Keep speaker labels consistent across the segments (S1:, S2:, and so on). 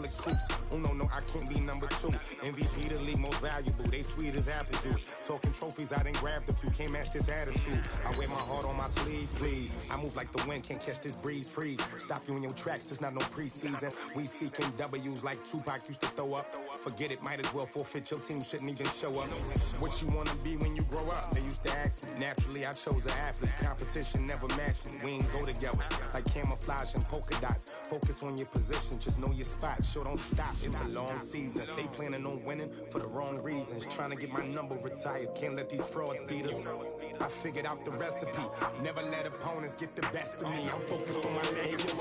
S1: colored coops. Oh, no, I can't be number 2. MVP, the league most valuable. They sweet as apple juice. Talking trophies, I done grabbed a few. Can't match this attitude. I wear my heart on my sleeve, please. I move like the wind, can't catch this breeze, freeze. Stop you in your tracks, it's not no preseason. We seeking W's like Tupac used to throw up. Forget it, might as well forfeit. Your team shouldn't even show up. What you wanna be when you grow up? They used to ask me. Naturally, I chose an athlete. Competition never matched me. We ain't go together like camouflage and polka dots. Focus on your position, just know your spot. Sure, don't stop. It's a long season. They planning on winning for the wrong reasons. Trying to get my number retired. Can't let these frauds beat us. I figured out the recipe. Never let opponents get the best of me. I'm focused on my legacy.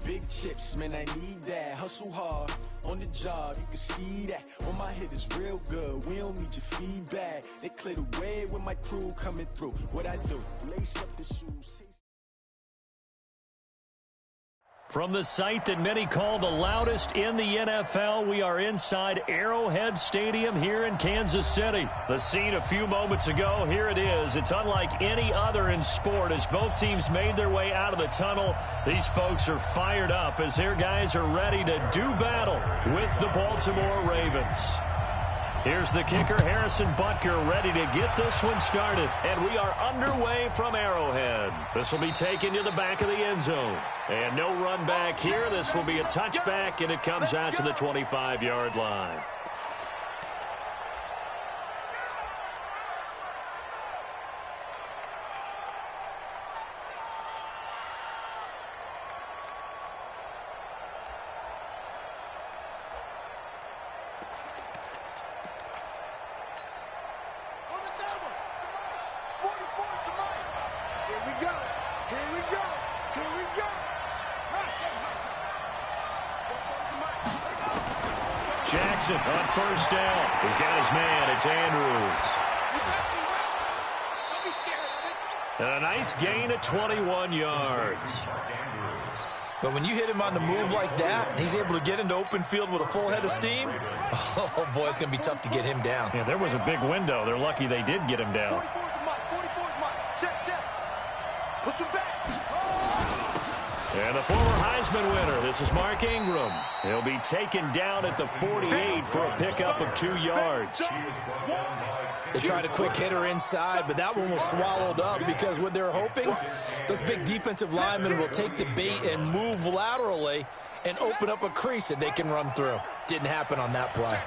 S2: Big chips, man, I need that. Hustle hard on the job, you can see that. When my hit is real good, we don't need your feedback. They clear the way with my crew coming through. What I do, lace up the shoes.
S3: From the site that many call the loudest in the NFL, we are inside Arrowhead Stadium here in Kansas City. The scene a few moments ago, here it is. It's unlike any other in sport as both teams made their way out of the tunnel. These folks are fired up as their guys are ready to do battle with the Baltimore Ravens. Here's the kicker, Harrison Butker, ready to get this one started. And we are underway from Arrowhead. This will be taken to the back of the end zone. And no run back here. This will be a touchback, and it comes out to the 25-yard line. Jackson on first down. He's got his man. It's Andrews. And a nice gain of 21 yards.
S4: But when you hit him on the move like that, and he's able to get into open field with a full head of steam, oh, boy, it's going to be tough to get him down.
S3: Yeah, there was a big window. They're lucky they did get him down.
S5: 44 is mine. Check. Push him back.
S3: And the former Heisman winner, this is Mark Ingram. He'll be taken down at the 48 for a pickup of 2 yards.
S4: They tried a quick hitter inside, but that one was swallowed up because what they're hoping, those big defensive linemen will take the bait and move laterally and open up a crease that they can run through. Didn't happen on that play.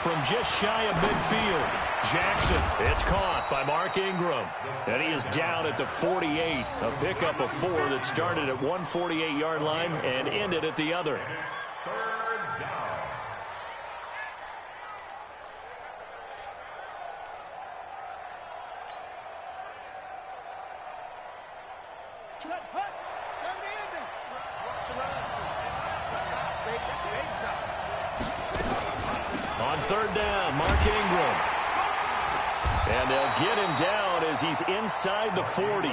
S3: From just shy of midfield, Jackson. It's caught by Mark Ingram. And he is down at the 48. A pickup of 4 that started at one 48-yard line and ended at the other. On third down, Mark Ingram. And they'll get him down as he's inside the 40.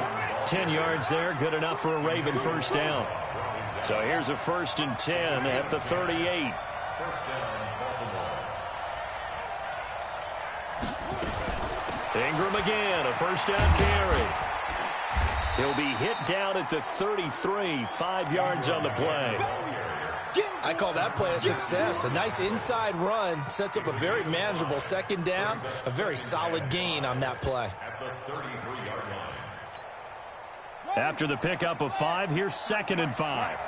S3: 10 yards there, good enough for a Raven first down. So here's a 1st and 10 at the 38. Ingram again, a first down carry. He'll be hit down at the 33, 5 yards on the play.
S4: I call that play a success. A nice inside run sets up a very manageable second down. A very solid gain on that play.
S3: After the pickup of 5, here's 2nd and 5.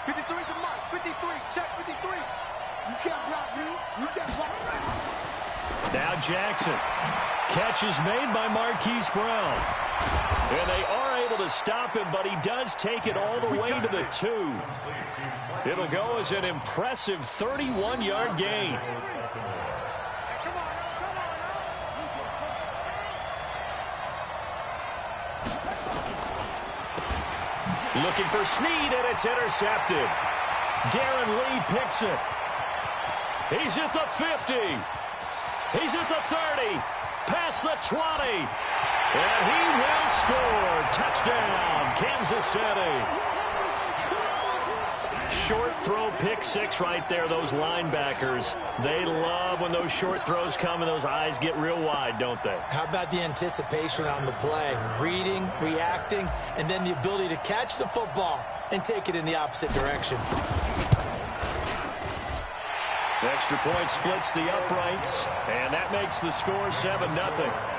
S5: 53 to Mike. 53. Check 53. You can't block me. You can't block me.
S3: Now Jackson. Catch is made by Marquise Brown. And they are able to stop him, but he does take it all the way to the 2. It'll go as an impressive 31-yard gain. Looking for Snead, and it's intercepted. Darren Lee picks it. He's at the 50. He's at the 30. Past the 20. And he will score. Touchdown, Kansas City. Short throw, pick six right there. Those linebackers, they love when those short throws come and those eyes get real wide, don't they?
S4: How about the anticipation on the play? Reading, reacting, and then the ability to catch the football and take it in the opposite direction.
S3: The extra point splits the uprights, and that makes the score 7-0.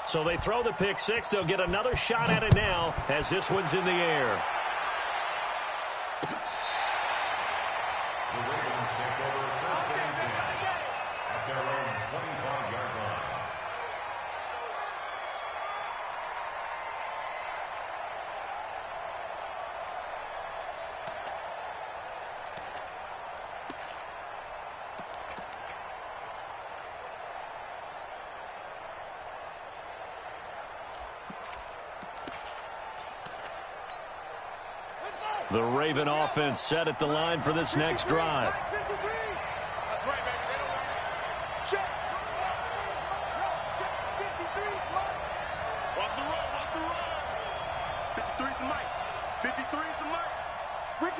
S3: So they throw the pick six. They'll get another shot at it now as this one's in the air. The Raven offense set at the line for this next drive.
S5: That's right, baby. They don't want it. Check. Check. 53. Watch the run. Watch the run. 53 is the mic. 53 is the mic. Ricky.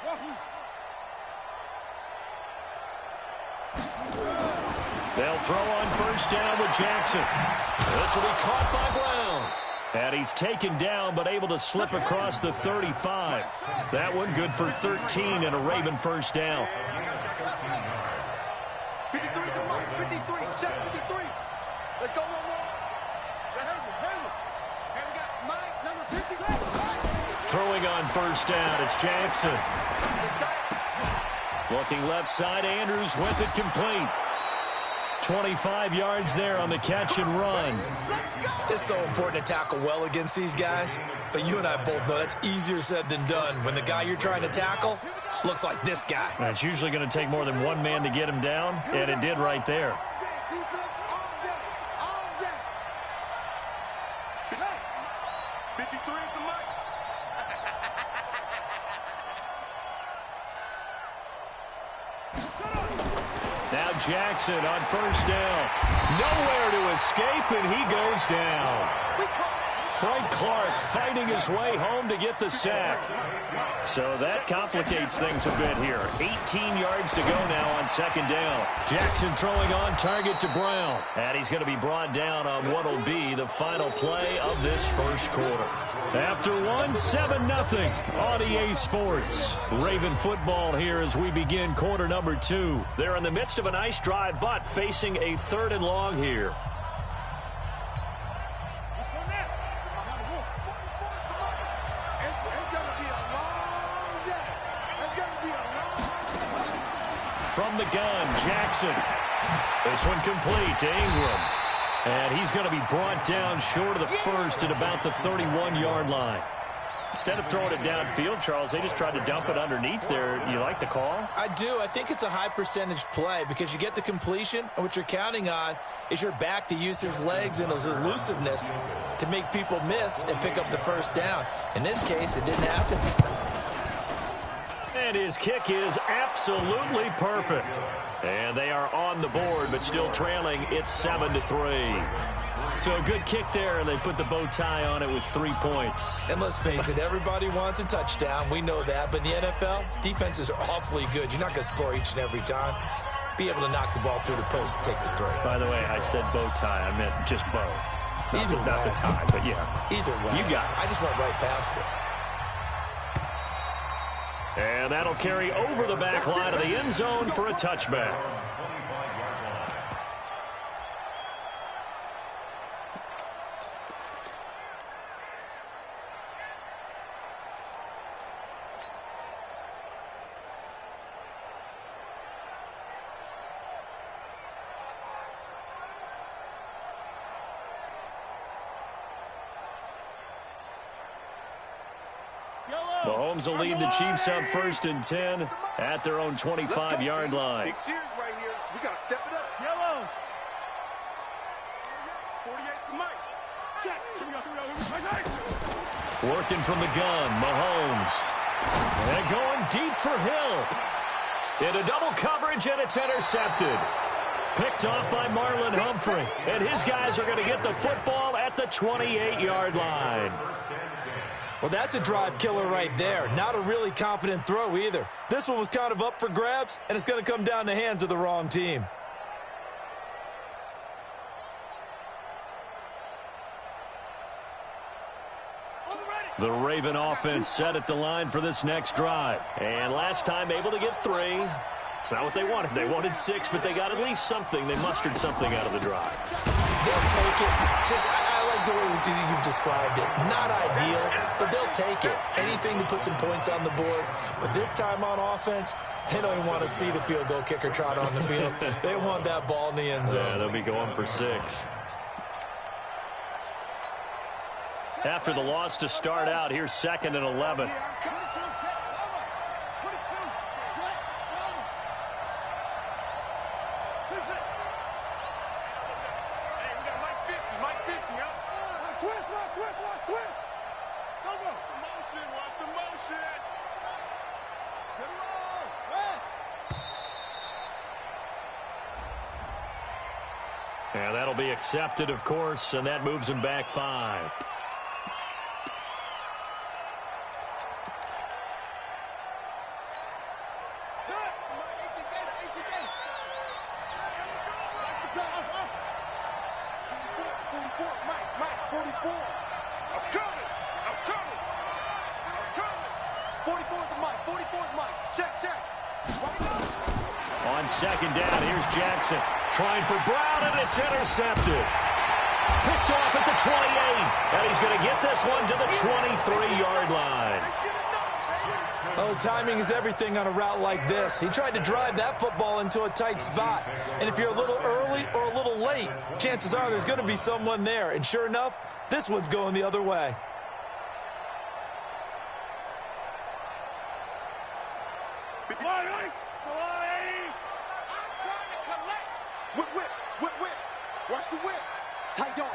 S5: Wahoo.
S3: They'll throw on first down with Jackson. This will be caught by Brown. And he's taken down, but able to slip across the 35. That one good for 13 and a Raven first down.
S5: 53 to Mike. 53. Check 53. Let's go, Roll. Hayward. And we got Mike, number 50.
S3: Throwing on first down, it's Jackson. Looking left side, Andrews with it complete. 25 yards there on the catch and run.
S4: It's so important to tackle well against these guys, but you and I both know that's easier said than done when the guy you're trying to tackle looks like this guy.
S3: And it's usually going to take more than one man to get him down, and it did right there.
S5: Defense all day. 53 is the mic.
S3: Now Jackson on first down. Nowhere to escape, and he goes down. Frank Clark fighting his way home to get the sack. So that complicates things a bit here. 18 yards to go now on second down. Jackson throwing on target to Brown. And he's going to be brought down on what will be the final play of this first quarter. After 7-0 on EA Sports. Raven football here as we begin quarter number 2. They're in the midst of a nice drive, but facing a 3rd and long here. From the gun, Jackson. This one complete to Ingram. And he's going to be brought down short of the first at about the 31-yard line. Instead of throwing it downfield, Charles, they just tried to dump it underneath there. You like the call?
S4: I do. I think it's a high percentage play because you get the completion, and what you're counting on is your back to use his legs and his elusiveness to make people miss and pick up the first down. In this case, it didn't happen.
S3: And his kick is absolutely perfect. And they are on the board, but still trailing. It's 7-3. So a good kick there, and they put the bow tie on it with 3 points.
S4: And let's face it, everybody wants a touchdown. We know that. But in the NFL, defenses are awfully good. You're not going to score each and every time. Be able to knock the ball through the post and take the throw.
S3: By the way, I said bow tie. I meant just bow.
S4: Either
S3: not the tie, but yeah.
S4: Either way.
S3: You got it.
S4: I just went right past it.
S3: And that'll carry over the back line of the end zone for a touchback. Mahomes will lead the Chiefs up 1st and 10 at their own 25-yard line.
S5: Big series right here. We got to step it up. Yellow. 48 to Mike. Check.
S3: Working from the gun, Mahomes. And going deep for Hill. Into double coverage, and it's intercepted. Picked off by Marlon Humphrey. And his guys are going to get the football at the 28-yard line.
S4: Well, that's a drive killer right there. Not a really confident throw either. This one was kind of up for grabs, and it's going to come down the hands of the wrong team.
S3: The Raven offense set at the line for this next drive. And last time able to get 3. It's not what they wanted. They wanted 6, but they got at least something. They mustered something out of the drive.
S4: They'll take it. I like the way you've described it. Not ideal, but they'll take it. Anything to put some points on the board. But this time on offense, they don't even want to see the field goal kicker trot on the field. They want that ball in the end zone.
S3: Yeah, they'll be going for 6. After the loss to start out, here's 2nd and 11. And that'll be accepted, of course, and that moves him back 5. On 2nd down, here's Jackson. Trying for Brown, and it's intercepted. Picked off at the 28. And he's going to get this one to the 23-yard line.
S4: Oh, timing is everything on a route like this. He tried to drive that football into a tight spot. And if you're a little early or a little late, chances are there's going to be someone there. And sure enough, this one's going the other way.
S5: Watch the whip. Tight dog.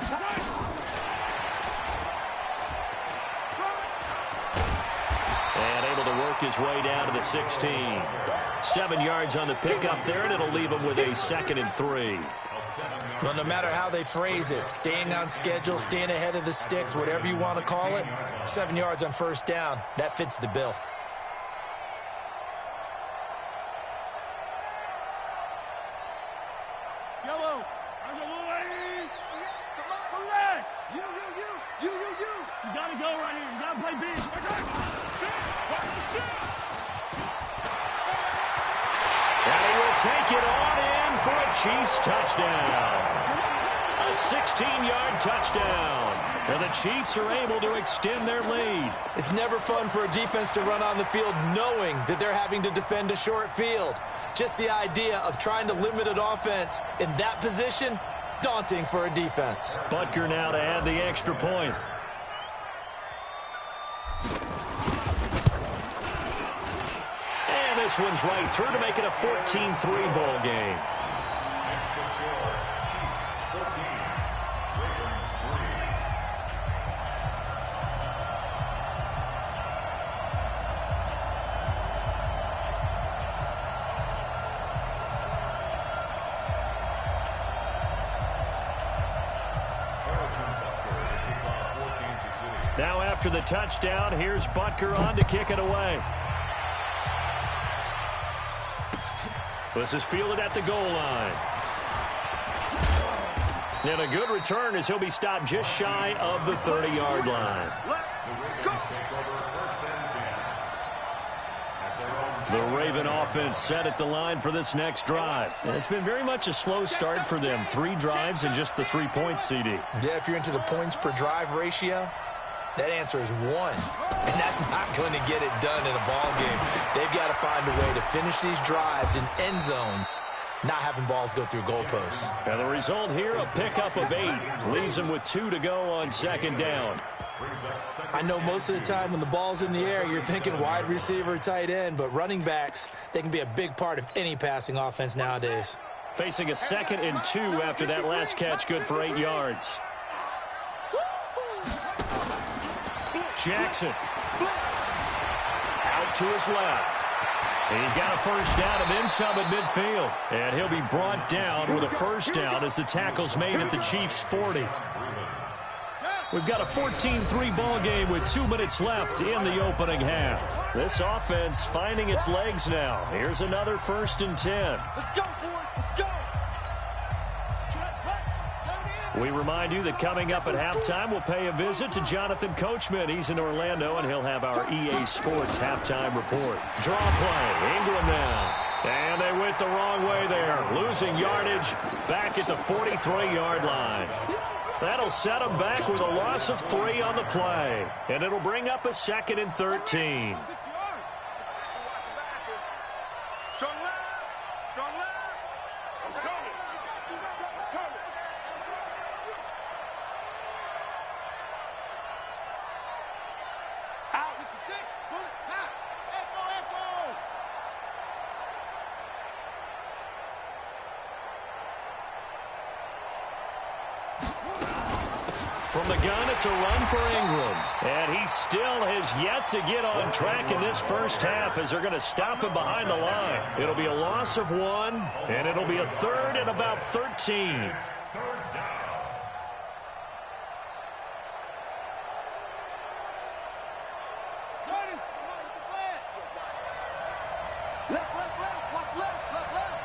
S3: And able to work his way down to the 16. 7 yards on the pickup there, and it'll leave him with a 2nd and 3.
S4: Well, no matter how they phrase it, staying on schedule, staying ahead of the sticks, whatever you want to call it, 7 yards on 1st down, that fits the bill.
S3: Take it on in for a Chiefs touchdown. A 16-yard touchdown. And the Chiefs are able to extend their lead.
S4: It's never fun for a defense to run on the field knowing that they're having to defend a short field. Just the idea of trying to limit an offense in that position, daunting for a defense.
S3: Butker now to add the extra point. This one's right through to make it a 14-3 ball game. Now after the touchdown, here's Butker on to kick it away. This is fielded at the goal line. And a good return as he'll be stopped just shy of the 30-yard line. The Raven offense set at the line for this next drive. And it's been very much a slow start for them. 3 drives and just the 3 points, CD.
S4: Yeah, if you're into the points per drive ratio, that answer is 1. And that's not going to get it done in a ball game. They've got to find a way to finish these drives in end zones, not having balls go through goalposts.
S3: And the result here, a pickup of 8. Leaves them with 2 to go on 2nd down.
S4: I know most of the time when the ball's in the air, you're thinking wide receiver, tight end, but running backs, they can be a big part of any passing offense nowadays.
S3: Facing a 2nd and 2 after that last catch, good for 8 yards. Jackson out to his left. He's got a first down and then some at midfield. And he'll be brought down with a first down as the tackle's made at the Chiefs' 40. We've got a 14-3 ball game with 2 minutes left in the opening half. This offense finding its legs now. Here's another 1st and 10.
S5: Let's go, boys. Let's go.
S3: We remind you that coming up at halftime, we'll pay a visit to Jonathan Coachman. He's in Orlando, and he'll have our EA Sports halftime report. Draw play. Ingram now. And they went the wrong way there. Losing yardage back at the 43-yard line. That'll set them back with a loss of 3 on the play. And it'll bring up a 2nd and 13.
S5: Strong left. Strong left. I'm coming. I'm coming. Out at the 6. Pull it. High. Echo, echo.
S3: From the gun, it's a run for Ingram. And he still has yet to get on track in this first half as they're going to stop him behind the line. It'll be a loss of 1, and it'll be a 3rd and about 13.
S5: Left, left, left. Watch left, left, left.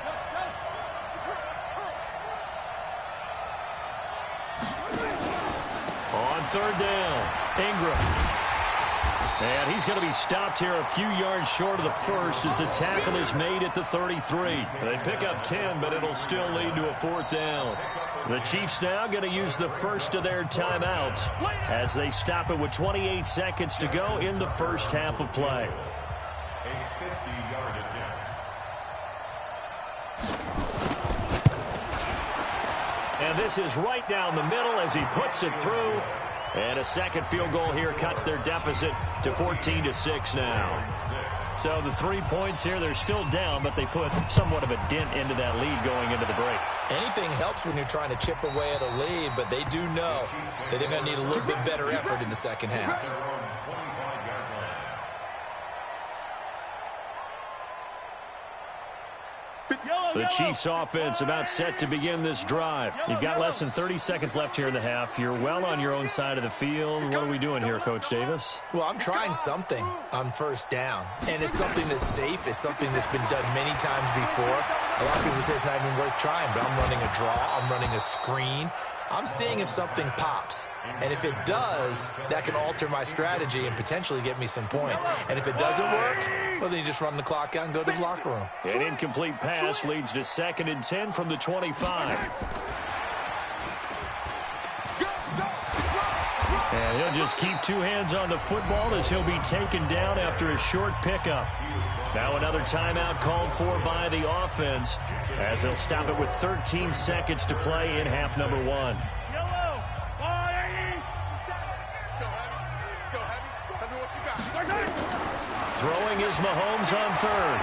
S3: On 3rd down, Ingram. And he's going to be stopped here a few yards short of the first as the tackle is made at the 33. They pick up 10, but it'll still lead to a 4th down. The Chiefs now going to use the first of their timeouts as they stop it with 28 seconds to go in the first half of play. And this is right down the middle as he puts it through. And a second field goal here cuts their deficit to 14-6 now. So the 3 points here, they're still down, but they put somewhat of a dent into that lead going into the break.
S4: Anything helps when you're trying to chip away at a lead, but they do know that they're going to need a little bit better effort in the second half.
S3: The Chiefs offense about set to begin this drive. You've got less than 30 seconds left here in the half. You're well on your own side of the field. What are we doing here, Coach Davis?
S4: Well, I'm trying something on first down, and it's something that's safe. It's something that's been done many times before. A lot of people say it's not even worth trying, but I'm running a draw. I'm running a screen. I'm seeing if something pops. And if it does, that can alter my strategy and potentially get me some points. And if it doesn't work, well, then you just run the clock out and go to the locker room.
S3: An incomplete pass leads to 2nd and 10 from the 25. And he'll just keep 2 hands on the football as he'll be taken down after a short pickup. Now another timeout called for by the offense as they'll stop it with 13 seconds to play in half number 1. Throwing is Mahomes on 3rd.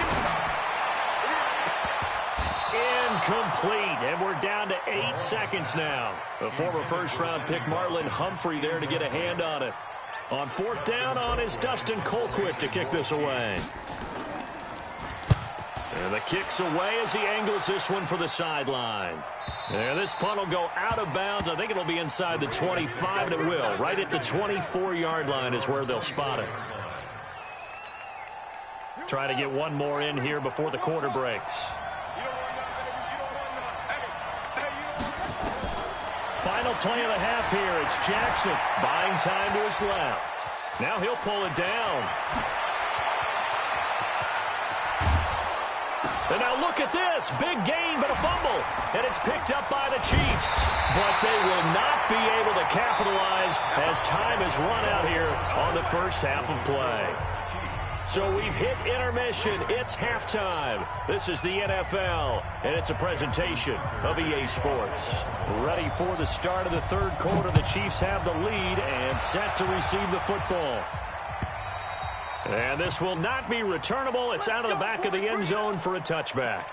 S3: Incomplete, and we're down to 8 seconds now. The former first-round pick Marlon Humphrey there to get a hand on it. On 4th down on is Dustin Colquitt to kick this away. And the kick's away as he angles this one for the sideline. And this punt will go out of bounds. I think it'll be inside the 25, and it will. Right at the 24-yard line is where they'll spot it. Try to get one more in here before the quarter breaks. Final play of the half here. It's Jackson buying time to his left. Now he'll pull it down. And now look at this. Big gain, but a fumble. And it's picked up by the Chiefs. But they will not be able to capitalize as time has run out here on the first half of play. So we've hit intermission. It's halftime. This is the NFL, and it's a presentation of EA Sports. Ready for the start of the third quarter. The Chiefs have the lead and set to receive the football. And this will not be returnable. It's out of the back of the end zone for a touchback.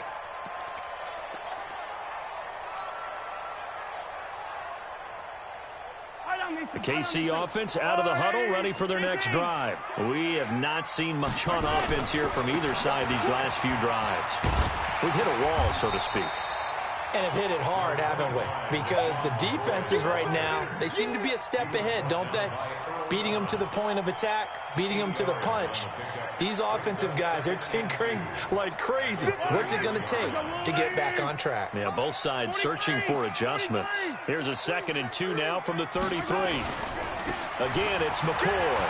S3: The KC offense out of the huddle, ready for their next drive. We have not seen much on offense here from either side these last few drives. We've hit a wall, so to speak.
S4: And have hit it hard, haven't we? Because the defenses right now, they seem to be a step ahead, don't they? Beating them to the point of attack, beating them to the punch. These offensive guys, they're tinkering like crazy. What's it going to take to get back on track?
S3: Yeah, both sides searching for adjustments. Here's a 2nd and 2 now from the 33. Again, it's McCoy.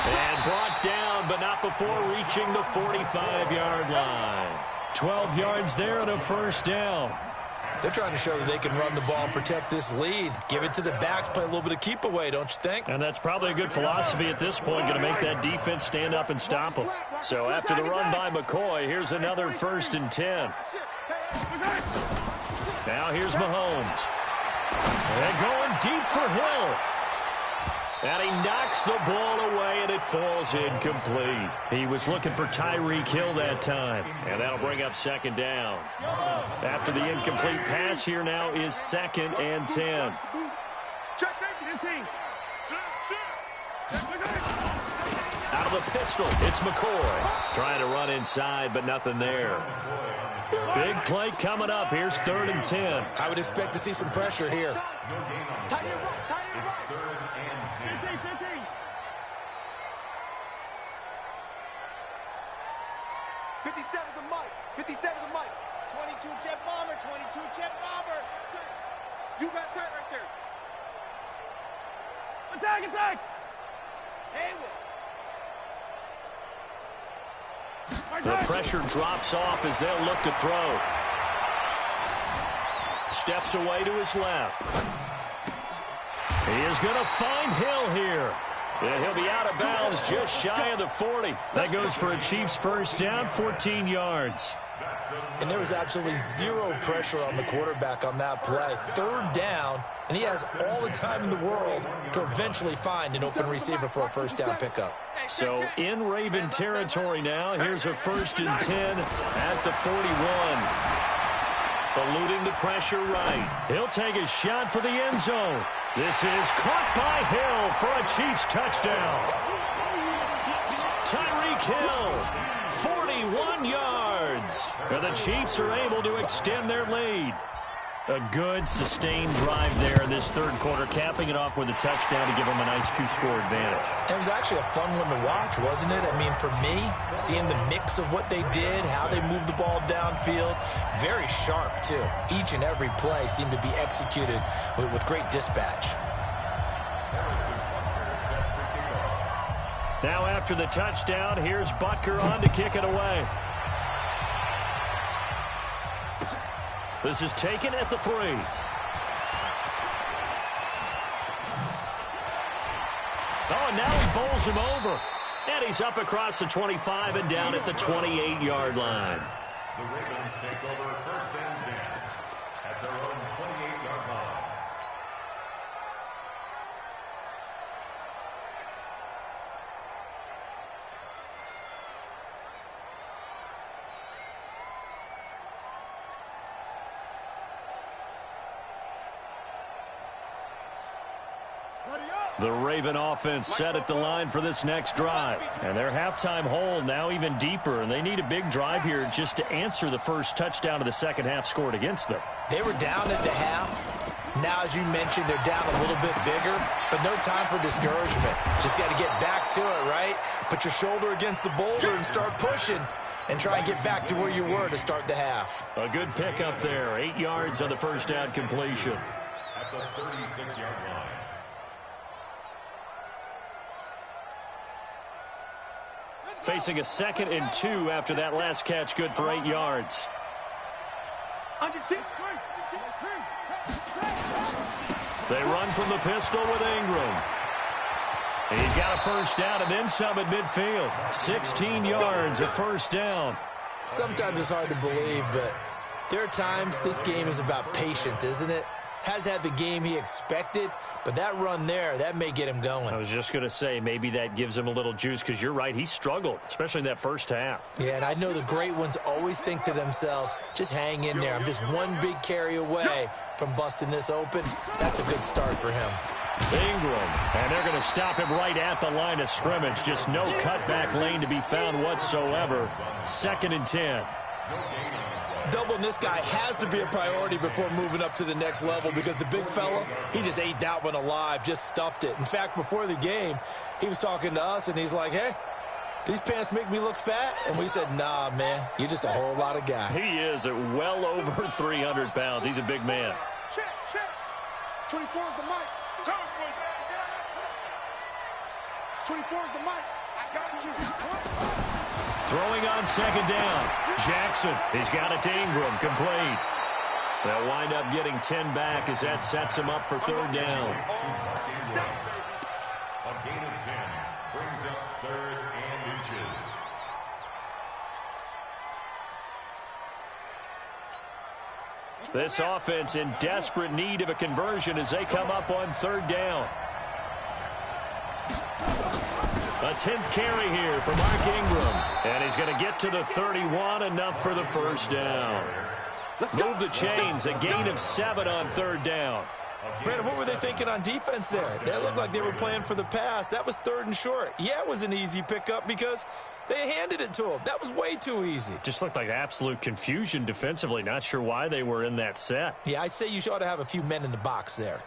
S3: And brought down, but not before reaching the 45-yard line. 12 yards there and a first down.
S4: They're trying to show that they can run the ball and protect this lead. Give it to the backs, play a little bit of keep away, don't you think?
S3: And that's probably a good philosophy at this point, going to make that defense stand up and stop them. So after the run by McCoy, here's another 1st and 10. Now here's Mahomes. And going deep for Hill. And he knocks the ball away, and it falls incomplete. He was looking for Tyreek Hill that time, and that'll bring up 2nd down. After the incomplete pass, here now is 2nd and 10. Out of the pistol, it's McCoy. Trying to run inside, but nothing there. Big play coming up. Here's 3rd and 10.
S4: I would expect to see some pressure here.
S5: 57's the mic. 57's the mic. 22 jet bomber. 22 jet bomber. You got tight right there. Attack, attack.
S3: The pressure drops off as they'll look to throw. Steps away to his left. He is going to find Hill here. And he'll be out of bounds just shy of the 40. That goes for a Chiefs first down, 14 yards.
S4: And there was absolutely zero pressure on the quarterback on that play. 3rd down, and he has all the time in the world to eventually find an open receiver for a first down pickup.
S3: So in Raven territory now, here's a 1st and 10 at the 41. Eluding the pressure right. He'll take a shot for the end zone. This is caught by Hill for a Chiefs touchdown. Tyreek Hill, 41 yards. And the Chiefs are able to extend their lead. A good, sustained drive there in this third quarter, capping it off with a touchdown to give them a nice 2-score advantage.
S4: It was actually a fun one to watch, wasn't it? I mean, for me, seeing the mix of what they did, how they moved the ball downfield, very sharp, too. Each and every play seemed to be executed with great dispatch.
S3: Now after the touchdown, here's Butker on to kick it away. This is taken at the 3. Oh, and now he bowls him over. And he's up across the 25 and down at the 28-yard line.
S6: The Ravens take over 1st and 10 at their own 28-yard line.
S3: The Raven offense set at the line for this next drive. And their halftime hole now even deeper, and they need a big drive here just to answer the first touchdown of the second half scored against them.
S4: They were down at the half. Now, as you mentioned, they're down a little bit bigger, but no time for discouragement. Just got to get back to it, right? Put your shoulder against the boulder and start pushing and try and get back to where you were to start the half.
S3: A good pickup there. 8 yards on the first down completion.
S6: At the 36-yard line.
S3: Facing a 2nd and 2 after that last catch, good for 8 yards. They run from the pistol with Ingram. And he's got a first down and then some at midfield. 16 yards, a first down.
S4: Sometimes it's hard to believe, but there are times this game is about patience, isn't it? Has had the game he expected, but that run there, that may get him going.
S3: I was just going to say, maybe that gives him a little juice, because you're right, he struggled, especially in that first half.
S4: Yeah, and I know the great ones always think to themselves, just hang in there. I'm just one big carry away from busting this open. That's a good start for him.
S3: Ingram, and they're going to stop him right at the line of scrimmage. Just no cutback lane to be found whatsoever. 2nd and 10.
S4: Doubling this guy has to be a priority before moving up to the next level, because the big fella, he just ate that one alive, just stuffed it. In fact, before the game, he was talking to us, and he's like, hey, these pants make me look fat? And we said, nah, man, you're just a whole lot of guy.
S3: He is at well over 300 pounds. He's a big man.
S5: Check. 24 is the mic. 24 is the mic. I got you.
S3: Throwing on 2nd down. Jackson, he's got it to Ingram, complete. They'll wind up getting 10 back as that sets him up for 3rd down.
S6: A gain of 10 brings up 3rd and inches.
S3: This offense in desperate need of a conversion as they come up on 3rd down. A 10th carry here for Mark Ingram. And he's going to get to the 31, enough for the first down. Move the chains, a gain of 7 on 3rd down.
S4: Brandon, what were they thinking on defense there? They looked like they were playing for the pass. That was 3rd and short. Yeah, it was an easy pickup because they handed it to him. That was way too easy.
S3: Just looked like absolute confusion defensively. Not sure why they were in that set.
S4: Yeah, I'd say you ought to have a few men in the box there.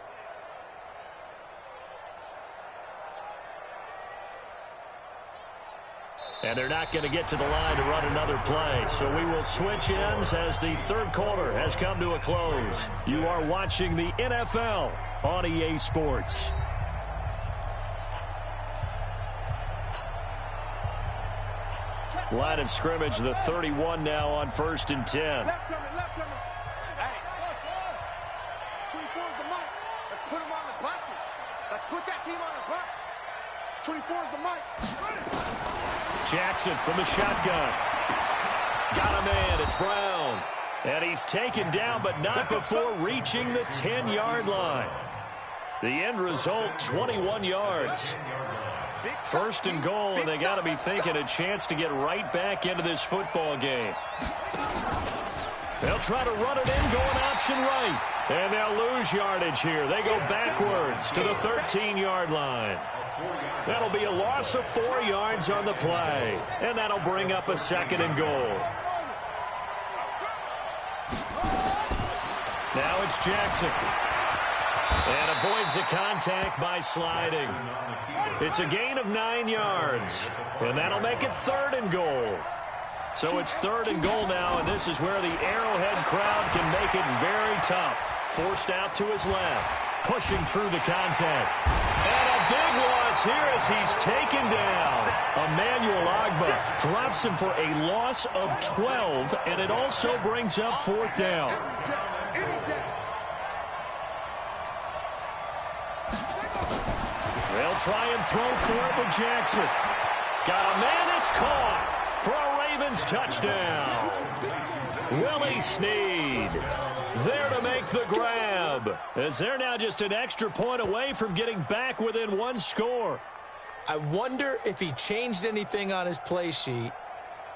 S3: And they're not going to get to the line to run another play. So we will switch ends as the 3rd quarter has come to a close. You are watching the NFL on EA Sports. Line of scrimmage, the 31 now on 1st and 10.
S5: Left coming. Hey. 24 is the mic. Let's put him on the buses. Let's put that team on the bus. 24 is the mic.
S3: Jackson from the shotgun. Got a man. It's Brown. And he's taken down, but not before reaching the 10-yard line. The end result, 21 yards. 1st and goal, and they got to be thinking a chance to get right back into this football game. They'll try to run it in, going option right. And they'll lose yardage here. They go backwards to the 13-yard line. That'll be a loss of 4 yards on the play. And that'll bring up a 2nd and goal. Now it's Jackson. And avoids the contact by sliding. It's a gain of 9 yards. And that'll make it 3rd and goal. So it's 3rd and goal now, and this is where the Arrowhead crowd can make it very tough. Forced out to his left. Pushing through the contact. And a big loss here as he's taken down. Emmanuel Agba drops him for a loss of 12, and it also brings up 4th down. They'll try and throw for it with Jackson. Got a man, it's caught for a Ravens touchdown. Willie Snead there to make the grab, as they're now just an extra point away from getting back within 1 score.
S4: I wonder if he changed anything on his play sheet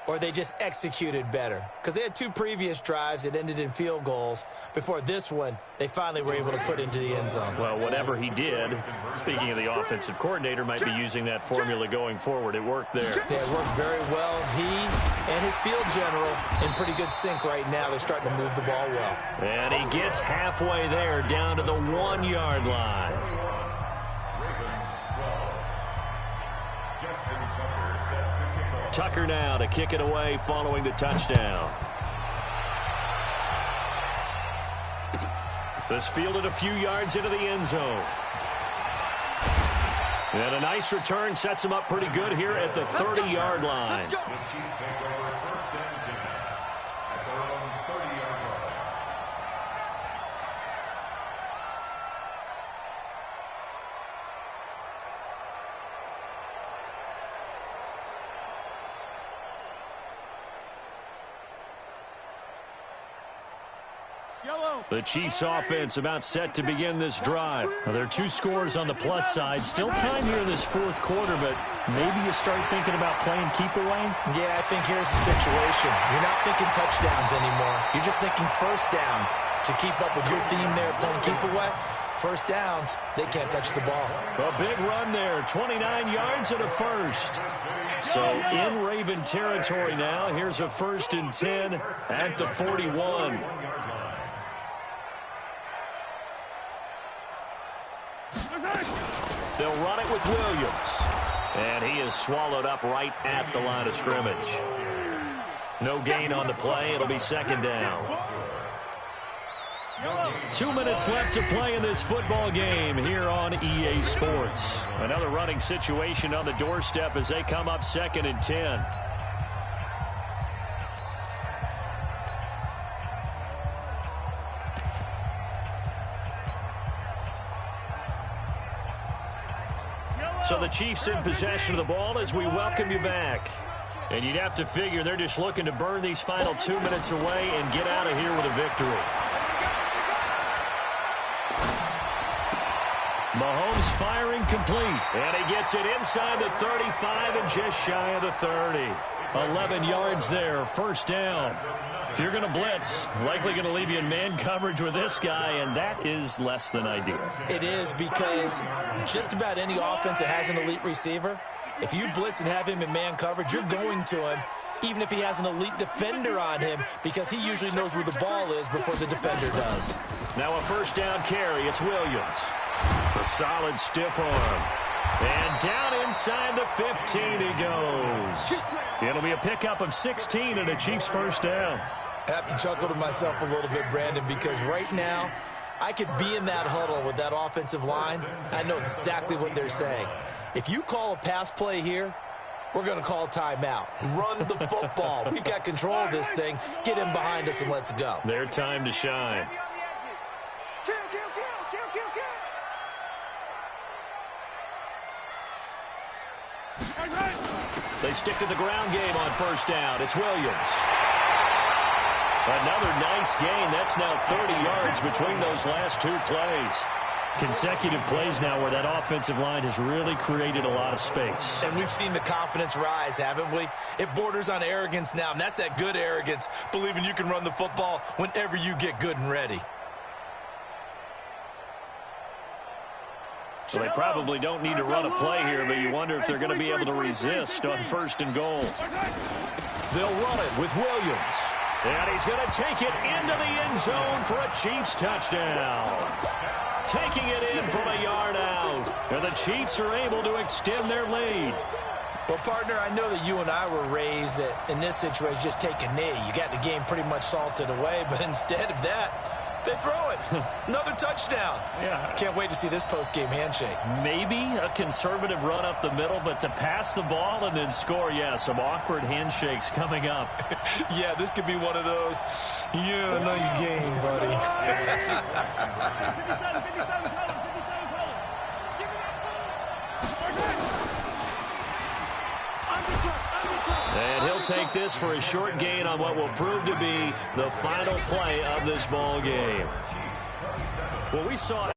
S4: or they just executed better. Because they had 2 previous drives that ended in field goals. Before this one, they finally were able to put into the end zone.
S3: Well, whatever he did, speaking of the offensive coordinator, might be using that formula going forward. It worked there.
S4: Yeah, it works very well. He and his field general in pretty good sync right now. They're starting to move the ball well.
S3: And he gets halfway there, down to the 1-yard line. Tucker now to kick it away following the touchdown. This fielded a few yards into the end zone. And a nice return sets him up pretty good here at the 30-yard line. The Chiefs offense about set to begin this drive. Now, there are 2 scores on the plus side. Still time here in this 4th quarter, but maybe you start thinking about playing keep away?
S4: Yeah, I think here's the situation. You're not thinking touchdowns anymore. You're just thinking first downs. To keep up with your theme there, playing keep away, first downs, they can't touch the ball.
S3: A big run there, 29 yards and a first. So in Raven territory now, here's a 1st and 10 at the 41. They'll run it with Williams. And he is swallowed up right at the line of scrimmage. No gain on the play. It'll be 2nd down. 2 minutes left to play in this football game here on EA Sports. Another running situation on the doorstep as they come up 2nd and 10. So the Chiefs in possession of the ball as we welcome you back. And you'd have to figure they're just looking to burn these final 2 minutes away and get out of here with a victory. Mahomes firing complete. And he gets it inside the 35 and just shy of the 30. 11 yards there, 1st down. If you're going to blitz, likely going to leave you in man coverage with this guy, and that is less than ideal.
S4: It is, because just about any offense that has an elite receiver, if you blitz and have him in man coverage, you're going to him, even if he has an elite defender on him, because he usually knows where the ball is before the defender does.
S3: Now a 1st down carry. It's Williams. A solid stiff arm. And down inside the 15 he goes. It'll be a pickup of 16 and a Chiefs 1st down.
S4: I have to chuckle to myself a little bit, Brandon, because right now I could be in that huddle with that offensive line. I know exactly what they're saying. If you call a pass play here, we're going to call timeout. Run the football. We've got control of this thing. Get him behind us and let's go.
S3: Their time to shine. They stick to the ground game on 1st down. It's Williams. Another nice gain. That's now 30 yards between those last 2 plays. Consecutive plays now where that offensive line has really created a lot of space.
S4: And we've seen the confidence rise, haven't we? It borders on arrogance now, and that's that good arrogance, believing you can run the football whenever you get good and ready.
S3: So they probably don't need to run a play here, but you wonder if they're going to be able to resist on 1st and goal. They'll run it with Williams. And he's going to take it into the end zone for a Chiefs touchdown. Taking it in from a yard out. And the Chiefs are able to extend their lead.
S4: Well, partner, I know that you and I were raised that in this situation, just take a knee. You got the game pretty much salted away, but instead of that, they throw it. Another touchdown.
S3: Yeah.
S4: Can't wait to see this post-game handshake.
S3: Maybe a conservative run up the middle, but to pass the ball and then score, yeah, some awkward handshakes coming up.
S4: Yeah, this could be one of those. Yeah, nice game, buddy.
S3: And he'll take this for a short gain on what will prove to be the final play of this ball game. Well, we saw